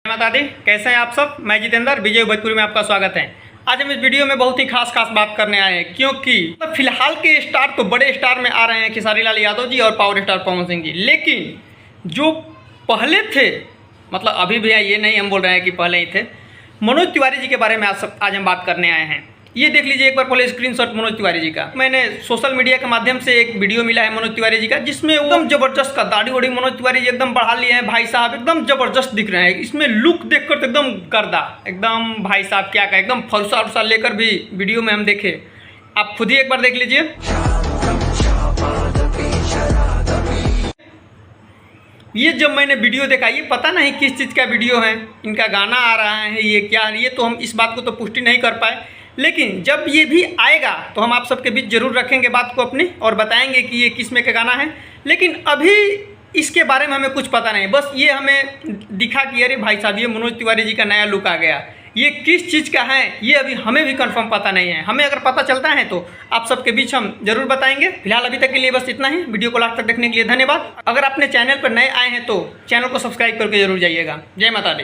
माता दी, कैसे हैं आप सब। मैं जितेंद्र विजय भोजपुरी में आपका स्वागत है। आज हम इस वीडियो में बहुत ही खास बात करने आए हैं, क्योंकि फिलहाल के स्टार तो बड़े स्टार में आ रहे हैं खेसारी लाल यादव जी और पावर स्टार पवन सिंह जी, लेकिन जो पहले थे, मतलब अभी भी ये नहीं हम बोल रहे हैं कि पहले ही थे, मनोज तिवारी जी के बारे में आज हम बात करने आए हैं। ये देख लीजिए एक बार पहले स्क्रीनशॉट मनोज तिवारी जी का। मैंने सोशल मीडिया के माध्यम से एक वीडियो मिला है मनोज तिवारी जी का, जिसमें एकदम जबरदस्त का दाढ़ी वाड़ी मनोज तिवारी जी एकदम बढ़ा लिए हैं। भाई साहब एकदम जबरदस्त दिख रहे हैं। इसमें लुक देखकर तो एकदम गर्दा, एकदम भाई साहब क्या का एकदम फरसा उर्सा लेकर भी वीडियो में हम देखे। आप खुद ही एक बार देख लीजिए। ये जब मैंने वीडियो देखा, ये पता नहीं किस चीज़ का वीडियो है, इनका गाना आ रहा है, ये क्या, ये तो हम इस बात को तो पुष्टि नहीं कर पाए, लेकिन जब ये भी आएगा तो हम आप सबके बीच जरूर रखेंगे बात को अपनी और बताएंगे कि ये किस में का गाना है। लेकिन अभी इसके बारे में हमें कुछ पता नहीं, बस ये हमें दिखा कि अरे भाई साहब ये मनोज तिवारी जी का नया लुक आ गया। ये किस चीज़ का है ये अभी हमें भी कंफर्म पता नहीं है। हमें अगर पता चलता है तो आप सबके बीच हम जरूर बताएंगे। फिलहाल अभी तक के लिए बस इतना ही। वीडियो को लास्ट तक देखने के लिए धन्यवाद। अगर आपने चैनल पर नए आए हैं तो चैनल को सब्सक्राइब करके जरूर जाइएगा। जय माता दी।